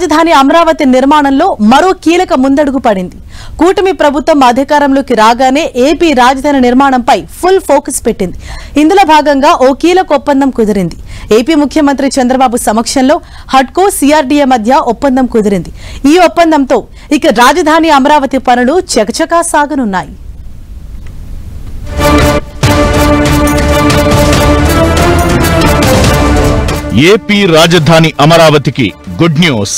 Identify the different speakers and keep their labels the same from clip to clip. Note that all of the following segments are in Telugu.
Speaker 1: రాజధాని అమరావతి నిర్మాణంలో మరో కీలక ముందడుగు పడింది. కూటమి ప్రభుత్వం అధికారంలోకి రాగానే ఏపీ రాజధాని నిర్మాణంపై ఫుల్ ఫోకస్ పెట్టింది. ఇందులో భాగంగా ఓ కీలక ఒప్పందం కుదిరింది. ఏపీ ముఖ్యమంత్రి చంద్రబాబు సమక్షంలో హడ్కో సిఆర్డీఏ మధ్య ఒప్పందం కుదిరింది. ఈ ఒప్పందంతో ఇక రాజధాని అమరావతి పనులు చకచకా సాగనున్నాయి.
Speaker 2: ఏపీ రాజధాని అమరావతికి గుడ్ న్యూస్.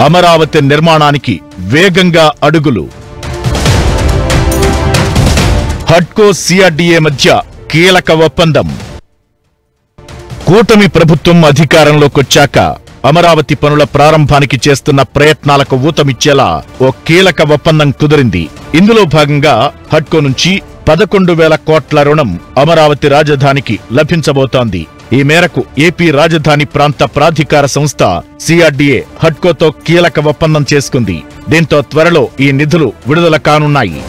Speaker 2: అమరావతి నిర్మాణానికి వేగంగా అడుగులు. హడ్కో సిఆర్డీఏ మధ్య కీలక ఒప్పందం. కూటమి ప్రభుత్వం అధికారంలోకొచ్చాక అమరావతి పనుల ప్రారంభానికి చేస్తున్న ప్రయత్నాలకు ఊతమిచ్చేలా ఓ కీలక ఒప్పందం కుదిరింది. ఇందులో భాగంగా హడ్కో నుంచి 11,000 కోట్ల రుణం అమరావతి రాజధానికి లభించబోతోంది. ఈ మేరకు ఏపీ రాజధాని ప్రాంత ప్రాధికార సంస్థ సిఆర్డీఏ హడ్కోతో కీలక ఒప్పందం చేసుకుంది. దీంతో త్వరలో ఈ నిధులు విడుదల కానున్నాయి.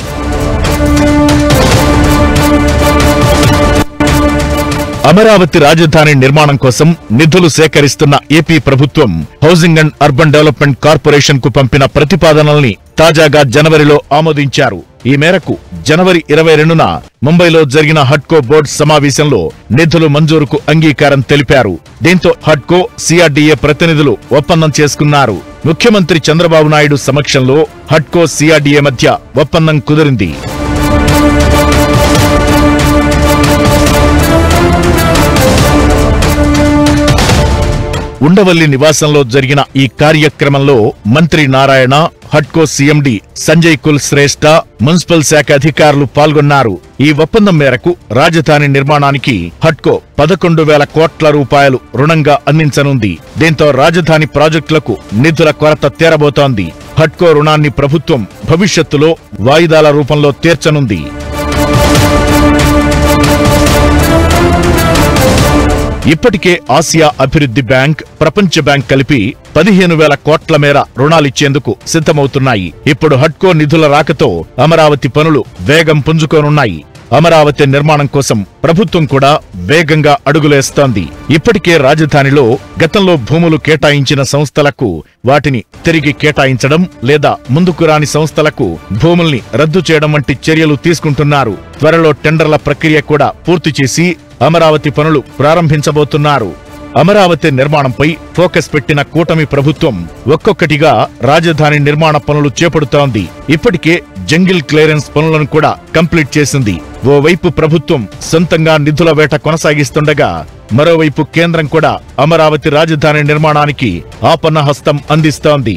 Speaker 2: అమరావతి రాజధాని నిర్మాణం కోసం నిధులు సేకరిస్తున్న ఏపీ ప్రభుత్వం housing and urban development corporation కు పంపిన ప్రతిపాదనల్ని తాజాగా జనవరిలో ఆమోదించారు. ఈ మేరకు జనవరి 22న ముంబైలో జరిగిన హడ్కో బోర్డు సమావేశంలో నిధులు మంజూరుకు అంగీకారం తెలిపారు. దీంతో హడ్కో సిఆర్డీఏ ప్రతినిధులు ఒప్పందం చేసుకున్నారు. ముఖ్యమంత్రి చంద్రబాబు నాయుడు సమక్షంలో హడ్కో సిఆర్డీఏ మధ్య ఒప్పందం కుదిరింది. ఉండవల్లి నివాసంలో జరిగిన ఈ కార్యక్రమంలో మంత్రి నారాయణ, హడ్కో సీఎండీ సంజయ్ కుల్ శ్రేష్ఠ, మున్సిపల్ శాఖ అధికారులు పాల్గొన్నారు. ఈ ఒప్పందం మేరకు రాజధాని నిర్మాణానికి హడ్కో 11,000 కోట్ల రూపాయలు రుణంగా అందించనుంది. దీంతో రాజధాని ప్రాజెక్టులకు నిధుల కొరత తీరబోతోంది. హడ్కో రుణాన్ని ప్రభుత్వం భవిష్యత్తులో వాయిదాల రూపంలో తీర్చనుంది. ఇప్పటికే ఆసియా అభివృద్ధి బ్యాంక్, ప్రపంచ బ్యాంక్ కలిపి 15,000 కోట్ల మేర రుణాలిచ్చేందుకు సిద్ధమవుతున్నాయి. ఇప్పుడు హడ్కో నిధుల రాకతో అమరావతి పనులు వేగం పుంజుకోనున్నాయి. అమరావతి నిర్మాణం కోసం ప్రభుత్వం కూడా వేగంగా అడుగులేస్తోంది. ఇప్పటికే రాజధానిలో గతంలో భూములు కేటాయించిన సంస్థలకు వాటిని తిరిగి కేటాయించడం లేదా ముందుకు రాని సంస్థలకు భూముల్ని రద్దు చేయడం వంటి చర్యలు తీసుకుంటున్నారు. త్వరలో టెండర్ల ప్రక్రియ కూడా పూర్తి చేసి అమరావతి పనులు ప్రారంభించబోతున్నారు. అమరావతి నిర్మాణంపై ఫోకస్ పెట్టిన కూటమి ప్రభుత్వం ఒక్కొక్కటిగా రాజధాని నిర్మాణ పనులు చేపడుతోంది. ఇప్పటికే జంగిల్ క్లియరెన్స్ పనులను కూడా కంప్లీట్ చేసింది. ఓవైపు ప్రభుత్వం సొంతంగా నిధుల వేట కొనసాగిస్తుండగా మరోవైపు కేంద్రం కూడా అమరావతి రాజధాని నిర్మాణానికి ఆపన్న హస్తం అందిస్తోంది.